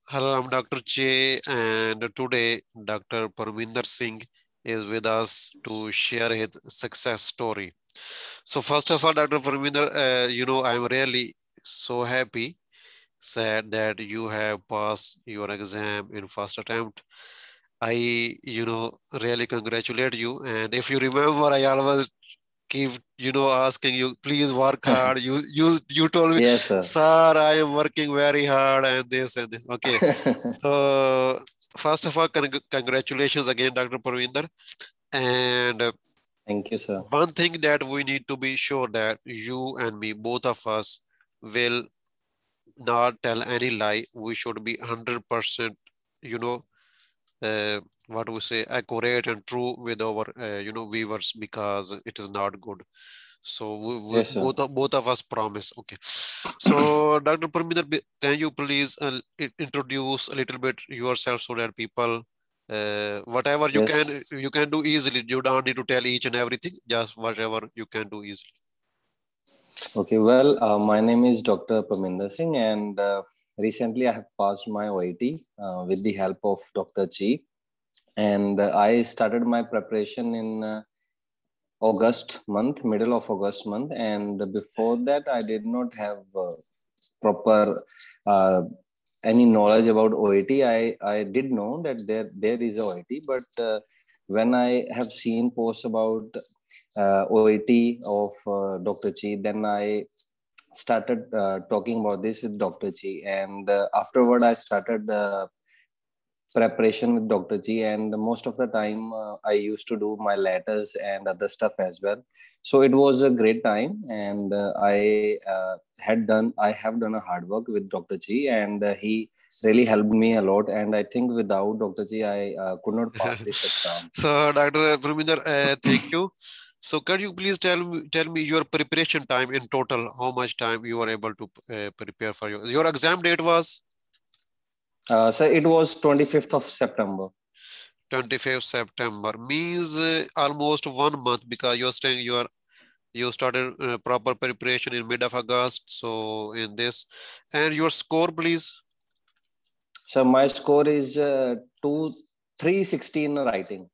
Hello, I'm Dr. J, and today Dr. Parminder Singh is with us to share his success story. So, first of all, Dr. Parminder, I'm really so happy, sad that you have passed your exam in first attempt. I really congratulate you. And if you remember, I always keep asking you, please work hard. You told me, Yes, sir. sir, I am working very hard and this and this. Okay. So first of all, congratulations again, Dr. Parvinder. And Thank you, sir. one thing that we need to be sure that you and me, both of us, will not tell any lie. We should be 100%, you know, what we say, accurate and true with our, viewers, because it is not good. So we Yes, sir. both of us promise. Okay. So Dr. Parminder, can you please introduce a little bit yourself so that people, whatever Yes. you can do easily. You don't need to tell each and everything. Just whatever you can do easily. Okay. Well, my name is Dr. Parminder Singh, and recently I have passed my OIT with the help of Dr. G. And I started my preparation in August month, middle of August month. And before that, I did not have proper uh, any knowledge about OIT. I did know that there is a OIT, but when I have seen posts about OIT of Dr. Chi, then I started talking about this with Dr. Chi, and afterward I started preparation with Dr. G, and most of the time I used to do my letters and other stuff as well. So it was a great time, and I have done a hard work with Dr. G, and he really helped me a lot. And I think without Dr. G, I could not pass this exam. So Dr. Parminder, thank you. So can you please tell me your preparation time in total? How much time you were able to prepare for your exam date was? So it was 25th of September. 25th September means almost 1 month, because you're saying you started proper preparation in mid of August. So in this, and your score, please. So my score is 316 writing.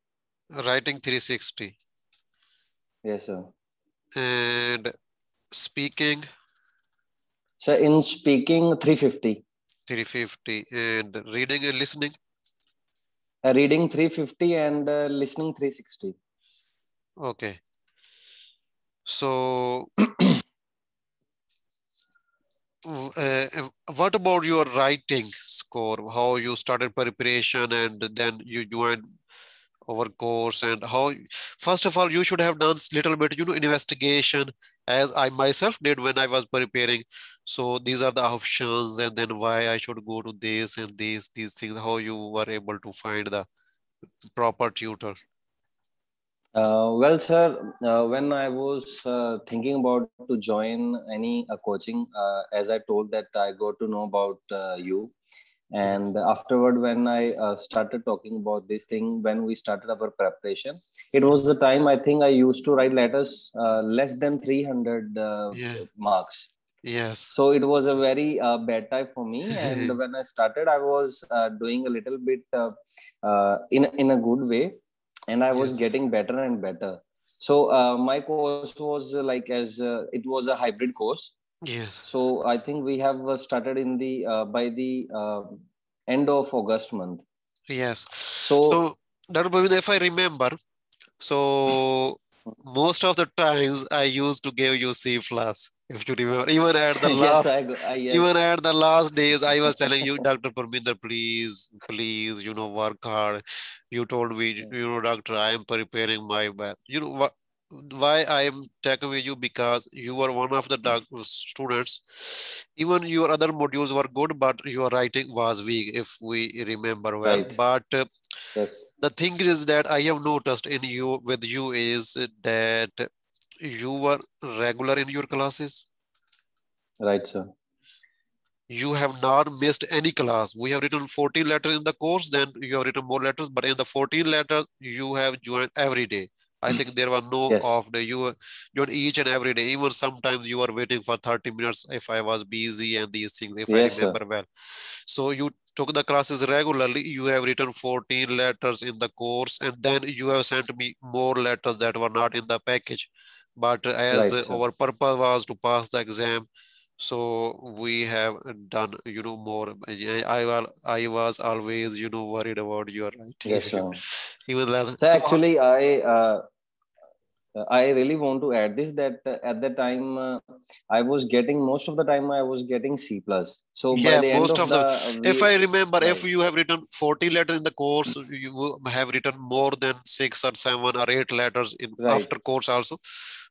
Writing 360 Yes, sir. and speaking So in speaking 350. 350 and reading and listening. Reading 350 and listening 360. Okay. So what about your writing score? How you started preparation and then you joined our course, and how, first of all, you should have done little bit, investigation, as I myself did when I was preparing. So these are the options, and then why I should go to this and these things. How you were able to find the proper tutor? Well, sir, when I was thinking about to join any coaching, as I told that I got to know about you. And afterward, when I started talking about this thing, when we started our preparation, it was the time I think I used to write letters less than 300 Yeah. marks. Yes. So it was a very bad time for me. And when I started, I was doing a little bit in a good way, and I was Yes. getting better and better. So my course was it was a hybrid course. Yes. So I think we have started in the by the end of August month. Yes. So So, Dr. Bhavin, if I remember, so most of the times I used to give you C plus, if you remember. yes, yes, Even at the last days, I was telling you, Dr. Parminder, please, work hard. You told me, doctor, I am preparing my best. You know what? Why I am talking with you, because you were one of the students. Even your other modules were good, but your writing was weak, if we remember well. right, But yes, the thing is that I have noticed in you with you is that you were regular in your classes. right, sir, You have not missed any class. We have written 14 letters in the course, then you have written more letters, but in the 14 letters, you have joined every day. I think there were no Yes. off day. You each and every day. Even sometimes you are waiting for 30 minutes if I was busy and these things, if I Yes, sir. remember well. So you took the classes regularly. You have written 14 letters in the course, and then you have sent me more letters that were not in the package. But as Right, sir. our purpose was to pass the exam, so we have done, more. I was always, worried about your Yes, writing. sir. Even last. So actually, I really want to add this, that at the time I was getting, most of the time I was getting C plus. So by Yeah, the end most of of the, the if we I remember, if right, you have written 40 letters in the course, you will have written more than 6 or 7 or 8 letters in right. after course also.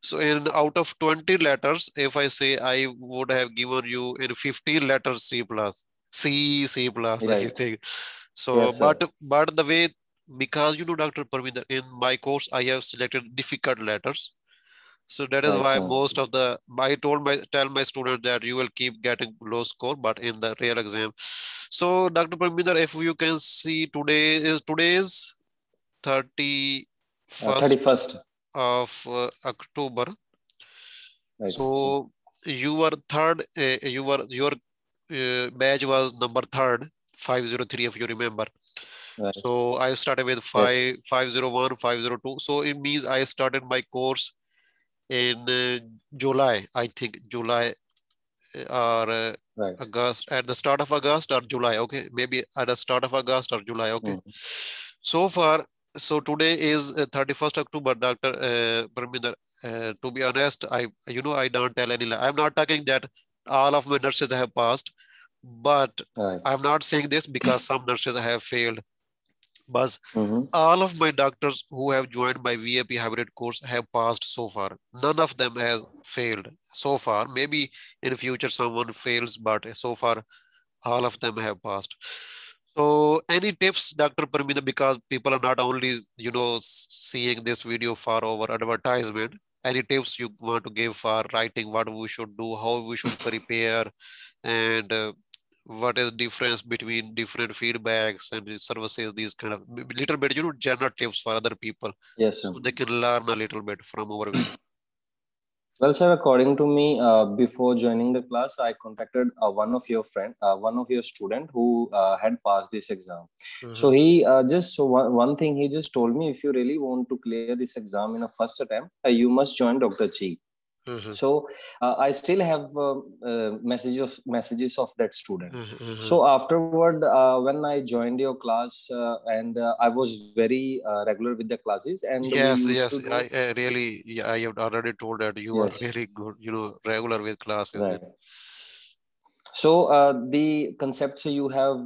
So in out of 20 letters, if I say I would have given you in 15 letters C plus, C plus, I Right. think. So, Yes, sir. but the way, because Dr. Parminder, in my course, I have selected difficult letters. So that is Right, why sir. most of the, tell my students that you will keep getting low score, but in the real exam. So Dr. Parminder, if you can see, today's 31st 31st. of October. Right, sir. So you were third, your batch was number third, 503, if you remember. Right. So I started with Yes. 501, 502. So it means I started my course in July, I think July or Right. August, at the start of August or July. Okay, maybe at the start of August or July. Okay. Mm. So far, so today is 31st October, Dr. Parminder. To be honest, I don't tell any lie. I'm not talking that all of my nurses have passed, but Right. I'm not saying this because some nurses have failed. But Mm-hmm. all of my doctors who have joined my VIP hybrid course have passed so far. None of them has failed so far. Maybe in future someone fails, but so far all of them have passed. So any tips, Dr. Parmina, because people are not only, seeing this video for our advertisement, any tips you want to give for writing, what we should do, how we should prepare, and what is difference between different feedbacks and services, these kind of little bit, general tips for other people Yes, sir. so they can learn a little bit from our video. Well, sir, according to me, before joining the class, I contacted one of your student who had passed this exam. So Mhm, he one thing he just told me, if you really want to clear this exam in a first attempt, you must join Dr. Chi. mhm, So I still have messages of that student. mhm, mhm. So afterward, when I joined your class, and I was very regular with the classes, and we Yes, used to yes. do. I really, yeah, I have already told that you are Yes. really good, regular with classes. Right. So the concepts you have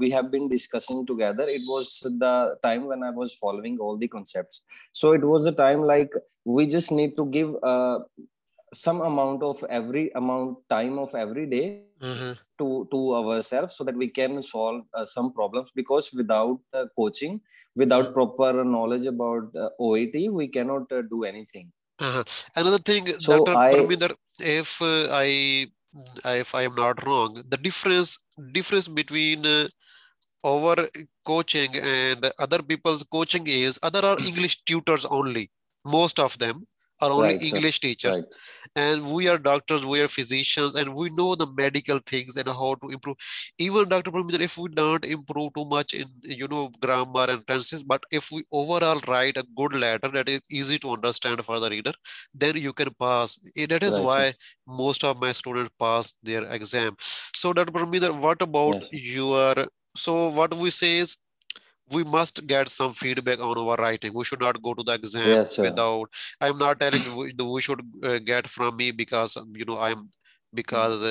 we have been discussing together, it was the time when I was following all the concepts. So it was a time like we just need to give some amount of every amount time of every day Mhm, to ourselves, so that we can solve some problems, because without coaching, without mhm, proper knowledge about OET, we cannot do anything. uh-huh. Another thing, So Dr. I Parminder, if if I am not wrong, the difference between our coaching and other people's coaching is other are English tutors only. Most of them are only right, sir. English Right. teachers. And we are doctors, we are physicians, and we know the medical things and how to improve. Even Dr. Parminder, if we don't improve too much in grammar and tenses, but if we overall write a good letter that is easy to understand for the reader, then you can pass. That is Right, sir. why most of my students pass their exam. So Dr. Parminder, what about Yes, sir. your, so what we say is we must get some feedback on our writing. We should not go to the exam Yes, sir. without. I'm not telling you we should get from me because I'm because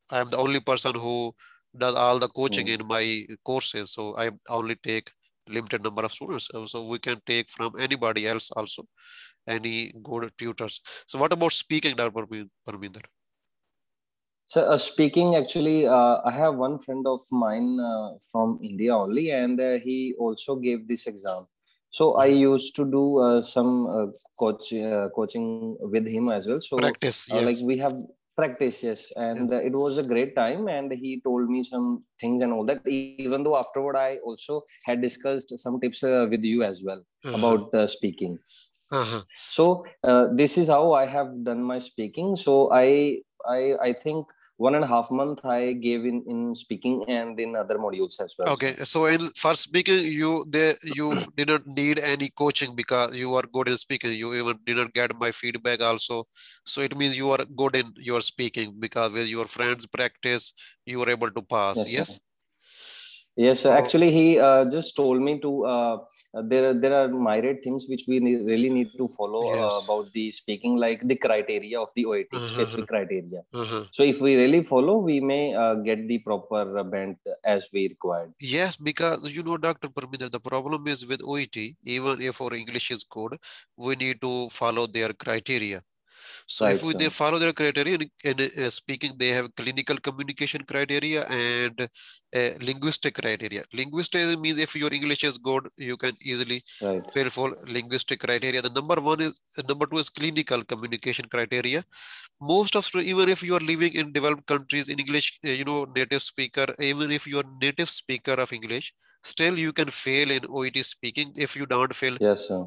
I'm the only person who does all the coaching Mm. in my courses. So I only take limited number of students. So we can take from anybody else also, any good tutors. So what about speaking, Dr. Parminder? So speaking, actually, I have one friend of mine from India only, and he also gave this exam. So I used to do some coaching with him as well. So Practice, like yes. we have Practice, yes. And it was a great time. And he told me some things and all that. Even though afterward, I also had discussed some tips with you as well about speaking. So this is how I have done my speaking. So I think 1.5 months I gave in speaking and in other modules as well. Okay, so in for speaking, you didn't need any coaching because you are good in speaking. You even didn't get my feedback also. So it means you are good in your speaking because with your friends practice, you were able to pass. Yes. Sir. Yes, So, actually, he just told me to. There are myriad things which we really need to follow about the speaking, like the criteria of the OIT, specific criteria. So if we really follow, we may get the proper band as we required. Yes, because Dr. Parminder, the problem is with OET, even if our English is good, we need to follow their criteria. So if they follow their criteria in speaking, they have clinical communication criteria and linguistic criteria. Linguistic means if your English is good, you can easily fill for linguistic criteria. The number two is clinical communication criteria. Most of even if you are living in developed countries in English, native speaker, even if you are native speaker of English, still you can fail in OET speaking if you don't fill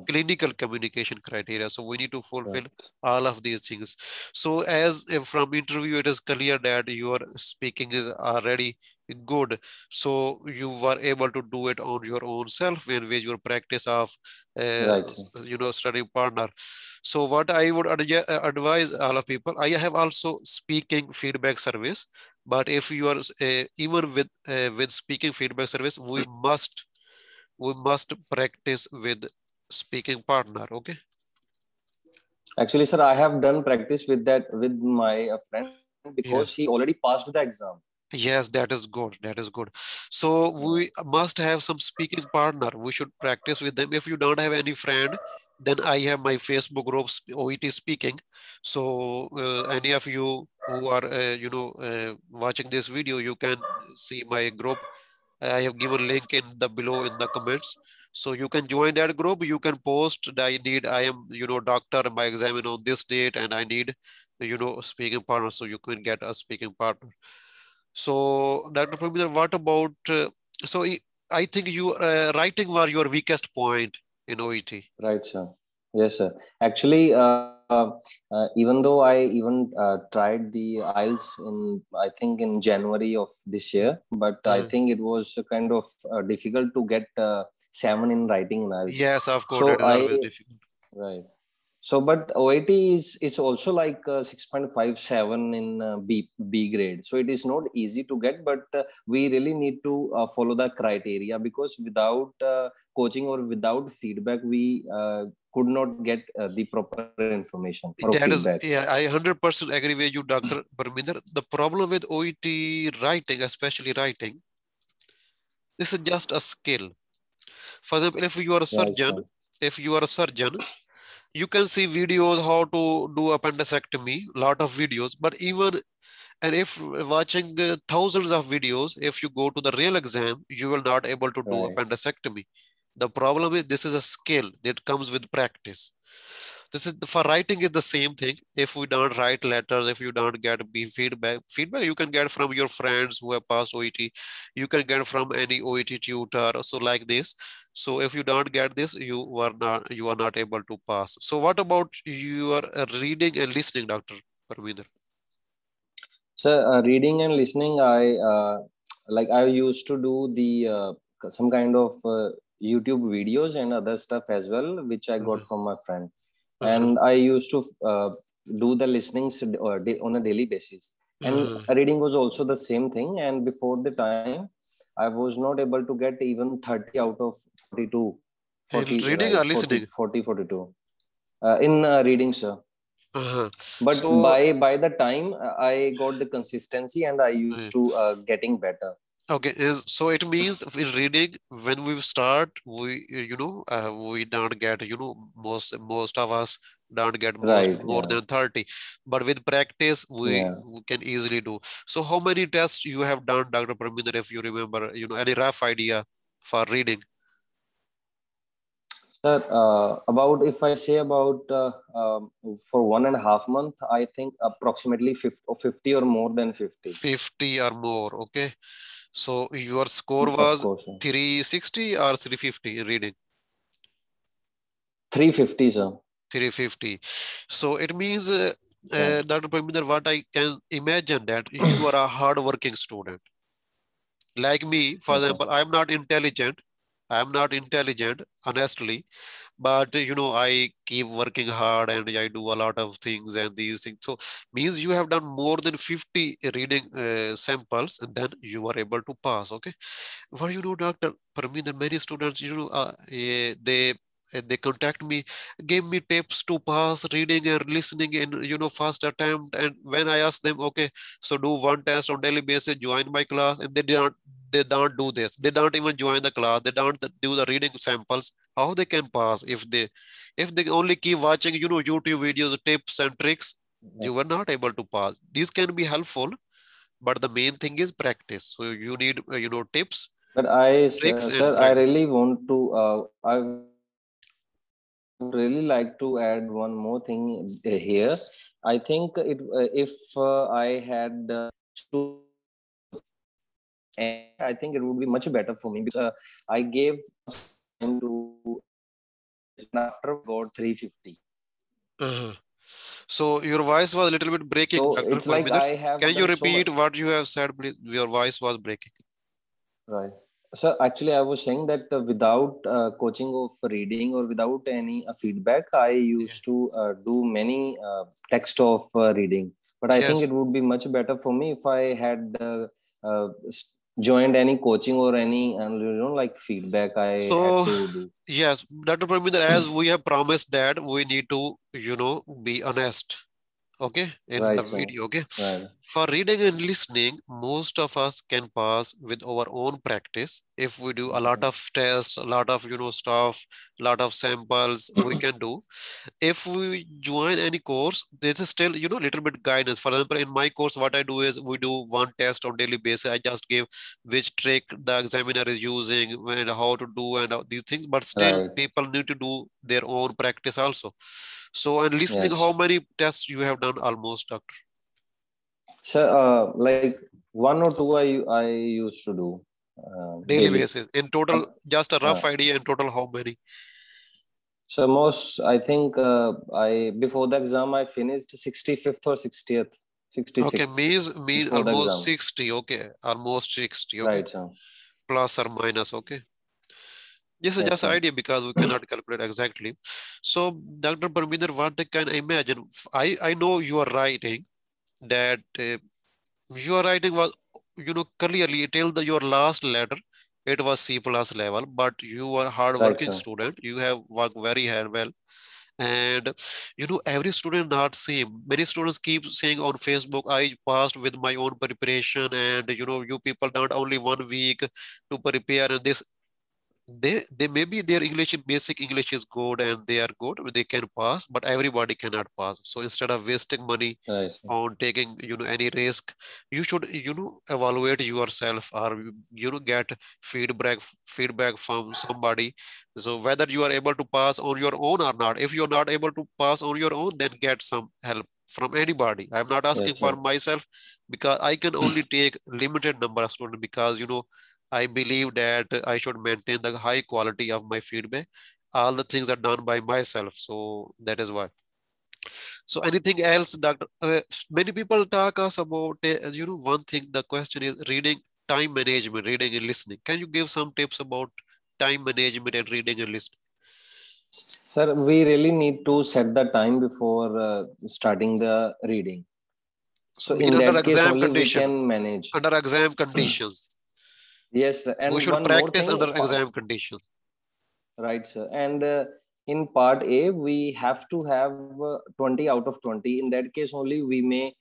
clinical communication criteria. So we need to fulfill all of these things. So as from interview, it is clear that your speaking is already good. So you were able to do it on your own self and with your practice of, study partner. So what I would advise all of people, I have also speaking feedback service, but if you are even with speaking feedback service, we must practice with speaking partner. Okay. Actually, sir, I have done practice with my friend because he already passed the exam. Yes, that is good. That is good. So we must have some speaking partner. We should practice with them. If you don't have any friend, then I have my Facebook group OET speaking. So any of you who are watching this video, you can see my group. I have given link in the below in the comments. So you can join that group. You can post I am doctor, my exam is on this date and I need speaking partner. So you can get a speaking partner. So Dr. Pramila, what about, so I think you writing was your weakest point in OET. Right, sir. Yes, sir. Actually, even though I even tried the IELTS I think in January of this year, but I think it was kind of difficult to get 7 in writing in IELTS. Yes, of course, so it is always difficult. Right. So, but OIT is also like 6.57 in B grade. So it is not easy to get, but we really need to follow the criteria because without coaching or without feedback, we could not get the proper information or feedback. I 100% agree with you, Dr. Parminder. The problem with OET writing, especially writing, this is just a skill. For example, if you are a surgeon, you can see videos how to do appendectomy, lot of videos, but and if watching thousands of videos, if you go to the real exam, you will not able to do appendectomy. The problem is this is a skill that comes with practice. This is for writing is the same thing. If we don't write letters, if you don't get feedback you can get from your friends who have passed OET. You can get from any OET tutor. So like this. So if you don't get this, you are not able to pass. So what about your reading and listening, Dr. Parminder? So reading and listening, I used to do the some kind of YouTube videos and other stuff as well, which I got from my friend. And I used to do the listenings on a daily basis. And reading was also the same thing. And before the time, I was not able to get even 30 out of 42. 40, reading or listening? 42. In reading, sir. But so, by the time I got the consistency and I used to getting better. Okay, so it means in reading, when we start, we we don't get most of us don't get more than 30, but with practice we can easily do. So how many tests you have done, Dr. Parminder, if you remember, any rough idea for reading? Sir, about if I say about for 1.5 month, I think approximately 50 or more than 50. 50 or more. Okay. So your score Of was course, sir. 360 or 350 in reading? 350, sir. 350. So it means, Yeah. Dr. Parminder, what I can imagine that you are a hard-working student. Like me, for Okay. example, I'm not intelligent. I'm not intelligent, honestly, but I keep working hard and I do a lot of things and these things. So means you have done more than 50 reading samples and then you are able to pass. Okay. Well, Dr. Parminder, many students, they contact me, give me tips to pass reading and listening in, first attempt. And when I ask them, okay, so do one test on daily basis, join my class, and they don't do this. They don't even join the class. They don't do the reading samples. How they can pass if they only keep watching, YouTube videos, tips and tricks, Yeah. you were not able to pass. These can be helpful, but the main thing is practice. So you need, tips, But I, tricks and sir, I practice. really want to, I would really like to add one more thing here. I think if I had to, and I think it would be much better for me because I gave time to, and after I got 350. Uh-huh. So your voice was a little bit breaking, So Dr. it's like Parminder. I have Can you done so much. repeat what you have said, please? Your voice was breaking. Right. So actually, I was saying that without coaching of reading or without any feedback, I Yeah. used to do many text of reading. But I think Yes. it would be much better for me if I had joined any coaching or any, like feedback I had So, to do. yes, Dr. Parminder, as we have promised that we need to, be honest. Okay, in the Right, sir. video. Okay, Right. for reading and listening, most of us can pass with our own practice. If we do a lot of tests, a lot of stuff, a lot of samples, we can do. If we join any course, there's still little bit guidance. For example, in my course, what I do is we do one test on daily basis. I just give which trick the examiner is using and how to do and these things, but still Right. people need to do their own practice also. So, and listening, how Yes. many tests you have done almost, Doctor? So, like one or two, I used to do Daily daily. basis. In total, just a rough idea, in total, how many? So most, I think I before the exam I finished 65th or 60th, Okay, 66th mean before the almost exam. 60. Okay, almost 60. Okay, Right, sir. plus or minus. Okay. This is Yes, just an sir. idea because we cannot calculate exactly. So, Dr. Parminder, what I can imagine, I know you are writing that your writing was, clearly till your last letter, it was C plus level, but you are Right, hardworking sir. student. You have worked very hard, well. And every student not same. Many students keep saying on Facebook, I passed with my own preparation, and you people not only 1 week to prepare, and this they maybe their English, basic English is good and they are good, they can pass, but everybody cannot pass. So instead of wasting money Right, sir. on taking any risk, you should evaluate yourself, or get feedback from somebody. So whether you are able to pass on your own or not, if you're not able to pass on your own, then get some help from anybody. I'm not asking Yes, for sir. myself, because I can only take limited number of students, because I believe that I should maintain the high quality of my feedback. All the things are done by myself, so that is why. So anything else, Doctor? Many people talk us about, one thing. The question is reading, time management, reading and listening. Can you give some tips about time management and reading and listening? Sir, we really need to set the time before starting the reading. So So mean in under that case exam only we condition, can manage. under exam conditions, Yes, sir. we And should one more practice thing, under exam conditions. right, sir. And in part A, we have to have 20 out of 20. In that case only, we may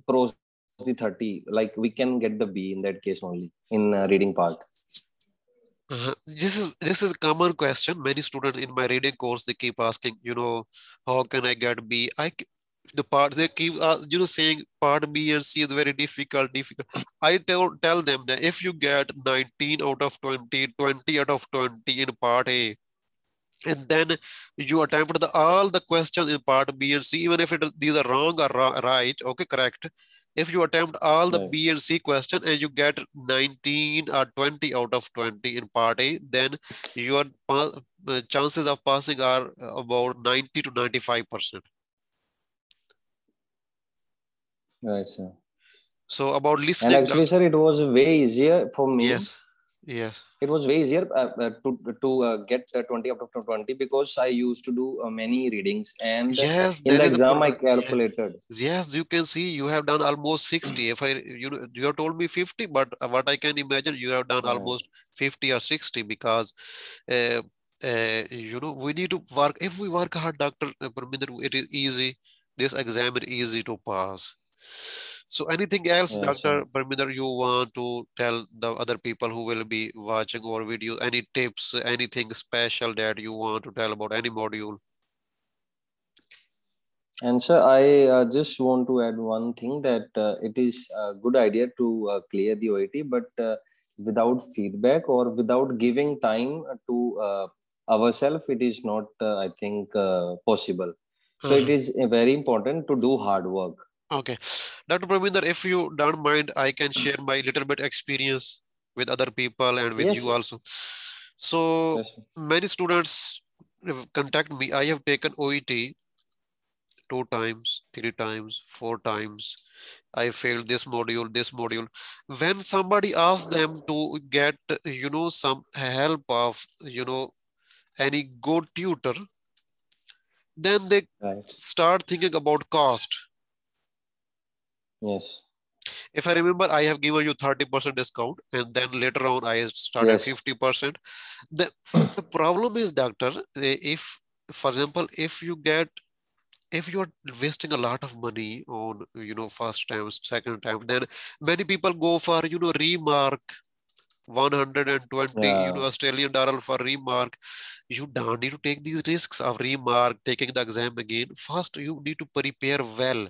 cross the 30. Like we can get the B in that case only in reading part. This is a common question. Many students in my reading course, they keep asking, how can I get B? The part they keep saying part B and C is very difficult. I tell them that if you get 19 out of 20, 20 out of 20 in part A, and then you attempt all the questions in part B and C, even if these are wrong or right, okay, correct. If you attempt all the Right. B and C question and you get 19 or 20 out of 20 in part A, then your chances of passing are about 90 to 95%. Right, sir. So about And listening, actually, sir, it was way easier for me. yes, yes, It was way easier to get 20 out of 20 because I used to do many readings, and yes, in there the is a exam I calculated. yes, you can see you have done almost 60. If I, you have told me 50, but what I can imagine, you have done Yeah. almost 50 or 60 because, uh, we need to work. If we work hard, Dr. Parminder, it is easy. This exam is easy to pass. So anything else, Yes, sir. Dr. Parminder, you want to tell the other people who will be watching our video? Any tips, anything special that you want to tell about any module? And sir, I just want to add one thing that it is a good idea to clear the OET, but without feedback or without giving time to ourselves, it is not, I think, possible. So it Uh-huh. is very important to do hard work. Okay. Dr. Pravinder, if you don't mind, I can share my little bit experience with other people and with Yes, you also. So yes, many students have contact me. I have taken OET 2 times, 3 times, 4 times. I failed this module, this module. When somebody asks them to get, some help of, any good tutor, then they right. start thinking about cost. Yes, If I remember, I have given you 30% discount, and then later on I started yes, 50%. The, the problem is, doctor, if, for example, if you are wasting a lot of money on, first time, second time, then many people go for, remark 120, yeah. Australian dollar for remark. You don't need to take these risks of remark, taking the exam again. First, you need to prepare well.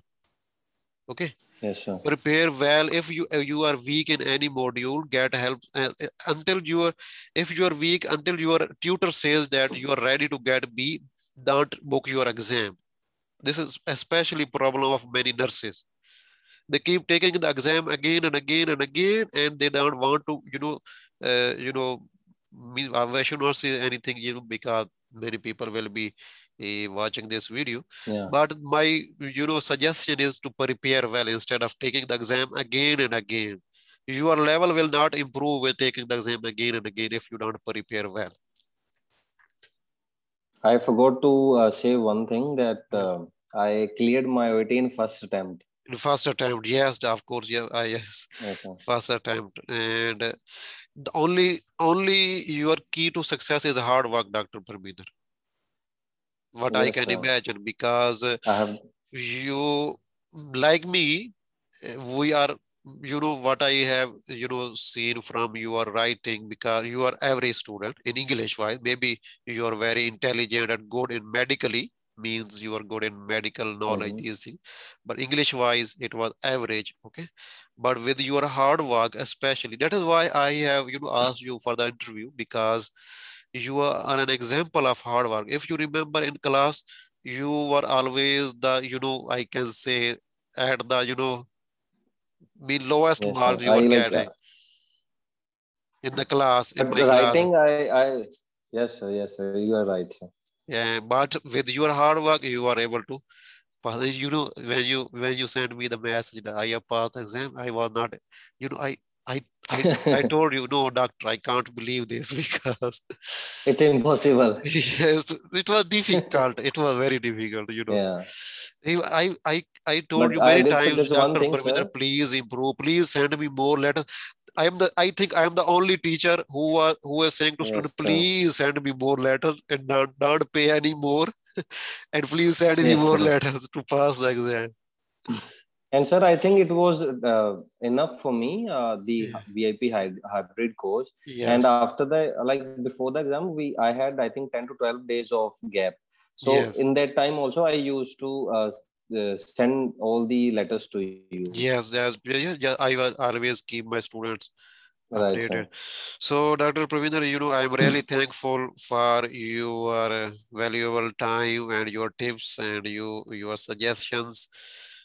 Okay, Yes, sir. prepare well. If you are weak in any module, get help until you are, if you are weak, until your tutor says that you are ready to get B, don't book your exam. This is especially problem of many nurses. They keep taking the exam again and again and again, and they don't want to, I should not say anything, because many people will be watching this video. Yeah. But my, suggestion is to prepare well instead of taking the exam again and again. Your level will not improve with taking the exam again and again if you don't prepare well. I forgot to say one thing that Mm. I cleared my OET in first attempt. In first attempt, yes, of course, yeah, yes, Yes, sir. first attempt, and the only your key to success is hard work, Dr. Parminder. What I Yes, can sir. imagine, because I have. you, like me, we are, what I have, seen from your writing, because you are average student in English wise. Maybe you are very intelligent and good in medically, means you are good in medical knowledge, Mhm. these things. But English wise, it was average. Okay. But with your hard work, especially, that is why I have, asked you for the interview, because you are an example of hard work. If you remember in class, you were always the, I can say, at the, mean lowest Yes, sir. mark you I were like. getting in the class, in But my the class. writing, yes, sir. Yes, sir. You are right, sir. Yeah, but with your hard work, you are able to pass. When you sent me the message that I have passed the exam, I was not, you know, I, I told you, no, doctor, I can't believe this because It's impossible. yes, it was difficult. It was very difficult. Yeah. I told But you many times, there's one Dr. thing, Parminder, sir. please improve, please send me more letters. I think I am the only teacher who is saying to students, Yes, sir. please send me more letters and don't pay any more. And please send me Yes, more sir. letters to pass the exam. And sir, I think it was enough for me, the Yeah. VIP hybrid course. And Yes, after the, like before the exam, I had, I think, 10 to 12 days of gap. So yes, in that time also, I used to send all the letters to you. yes, yes, yes, yes. I will always keep my students Right, sir. Updated. So, Dr. Pravinder, I'm really thankful for your valuable time and your tips and your suggestions.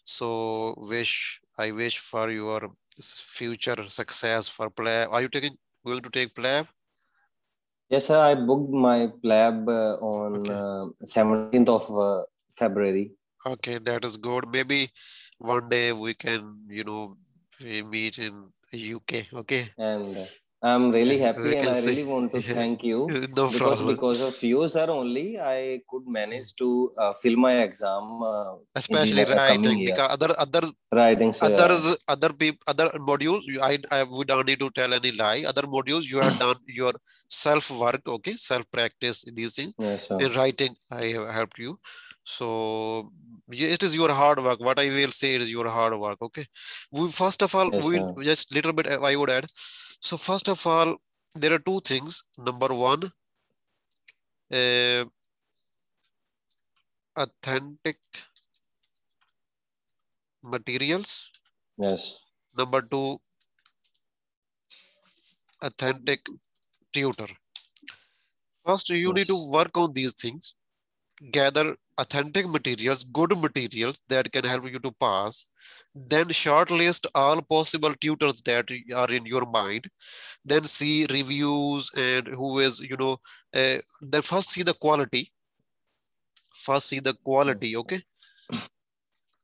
So, I wish for your future success for play. Are you going to take play? Yes, sir. I booked my PLAB on Okay. 17th of February. Okay, that is good. Maybe one day we can, we meet in UK. Okay. And I'm really Yeah, happy, we and can I see. really want to Yeah, thank you no problem. because of you, sir, only I could manage to fill my exam in the Especially coming writing, year. because Writing, sir. other people, other modules, we don't need to tell any lie. Other modules you have done your self work, okay, self practice these things. Yes, sir. In writing I have helped you. So it is your hard work. What I will say is your hard work. Okay, we first of all, Yes, we'll sir. just little bit I would add. So first of all, there are two things. Number one, uh, authentic materials. Yes. Number two, authentic tutor. First, you need to Yes. work on these things, gather authentic materials, good materials that can help you to pass. Then shortlist all possible tutors that are in your mind. Then see reviews and who is, then first see the quality. First see the quality, Yes. okay?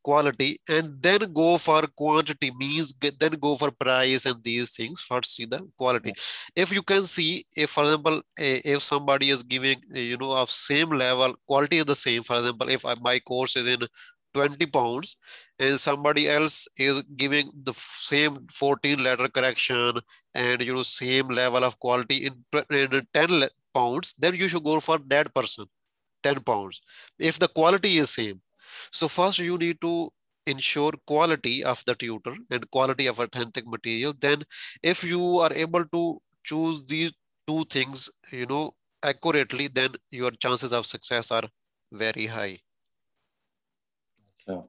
Quality, and then go for quantity, means then go for price and these things. First see the quality. If you can see, if for example, if somebody is giving of same level, quality is the same. For example, if my course is in 20 pounds and somebody else is giving the same 14 letter correction and same level of quality in 10 pounds, then you should go for that person, 10 pounds, if the quality is same. So first you need to ensure quality of the tutor and quality of authentic material. Then if you are able to choose these two things, accurately, then your chances of success are very high. Sure.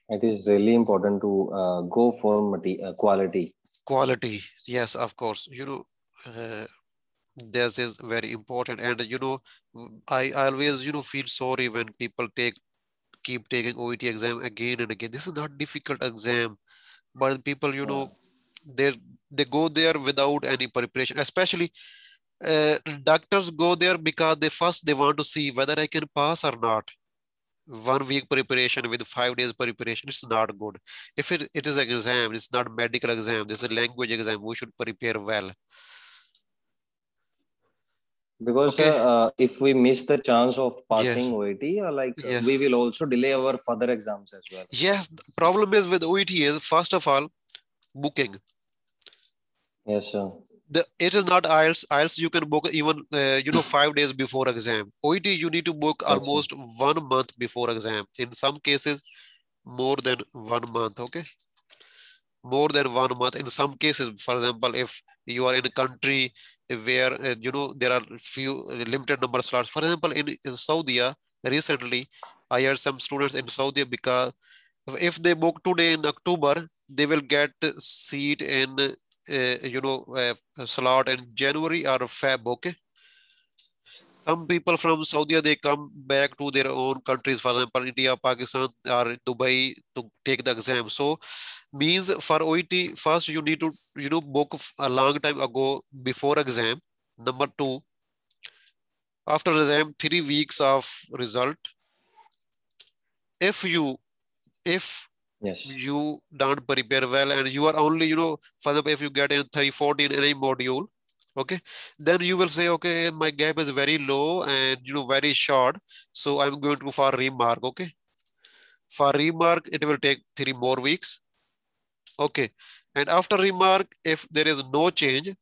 It is really important to go for quality. Quality, yes, of course. This is very important. And I always feel sorry when people keep taking OET exam again and again. This is not difficult exam, but people, Yeah. they they go there without any preparation. Especially doctors go there because they want to see whether I can pass or not. 1 week preparation with 5 days preparation, it's not good. If it is an exam, it's not medical exam, this is a language exam, we should prepare well. Because Okay. if we miss the chance of Yeah. passing OET, we Yes. will also delay our further exams as well. Yes. The problem is with OET is, first of all, booking. Yes, sir. It is not IELTS. IELTS you can book even 5 days before exam. OET you need to book Yes, sir. almost 1 month before exam. In some cases, more than 1 month. Okay, more than 1 month. In some cases, for example, if you are in a country where there are few limited number of slots. For example, in Saudi recently, I had some students in Saudi because if they book today in October, they will get seat in slot in January or Feb. Okay, some people from Saudi, they come back to their own countries, for example, India, Pakistan, or Dubai, to take the exam. So means for OET, first you need to book a long time ago before exam. Number two, after exam, 3 weeks of result. If you if Yes. you don't prepare well and you are only, for example, if you get in 30, 40 in any module, okay, then you will say, okay, my gap is very low and very short, so I'm going to go for remark. Okay, for remark it will take 3 more weeks. Okay, and after remark, if there is no change,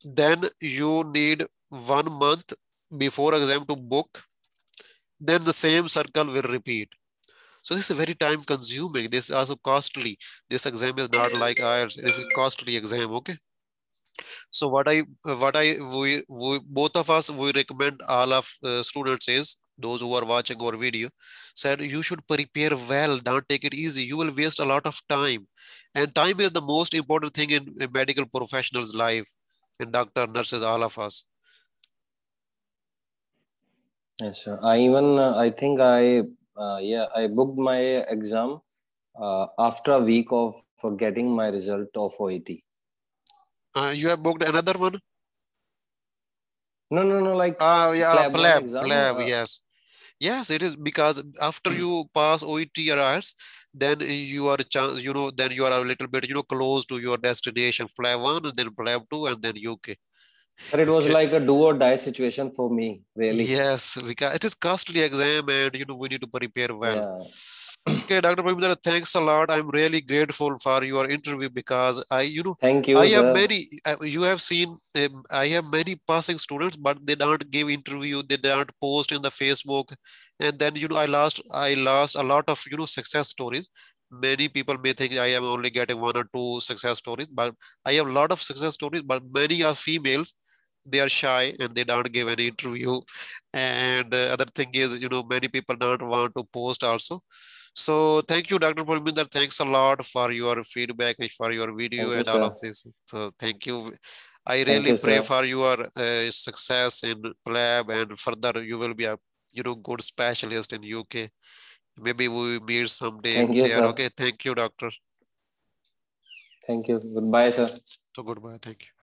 then you need 1 month before exam to book. Then the same circle will repeat. So this is very time consuming. This is also costly. This exam is not like IELTS. This is costly exam. Okay. So what I we both of us we recommend all of students is those who are watching our video, said you should prepare well, don't take it easy. You will waste a lot of time. And time is the most important thing in a medical professional's life, in doctor, nurses, all of us. Yes, sir. I even I think I booked my exam after a week of getting my result of OET. You have booked another one? No, like Yeah, PLAB 1 PLAB, exam. PLAB, yes. Yes, it is, because after you pass OET or IELTS, then you are then you are a little bit, close to your destination. PLAB 1, and then PLAB 2, and then UK. But it was like a do or die situation for me, really. Yes, because it is costly exam, and we need to prepare well. Yeah. Okay, Dr. Parminder, thanks a lot. I'm really grateful for your interview, because Thank you, I have sir. many, you have seen, I have many passing students, but they don't give interview, they don't post in the Facebook. And then, I lost a lot of, success stories. Many people may think I am only getting one or two success stories, but I have a lot of success stories, but many are females. They are shy and they don't give any interview. And other thing is, many people don't want to post also. So thank you, Dr. Parminder. Thanks a lot for your feedback and for your video Thank you, and all sir. of this. So thank you. I Thank really you, pray sir. for your success in PLAB, and further you will be a good specialist in UK. Maybe we meet someday Thank you, there. sir. Okay. Thank you, doctor. Thank you. Goodbye, sir. So goodbye. Thank you.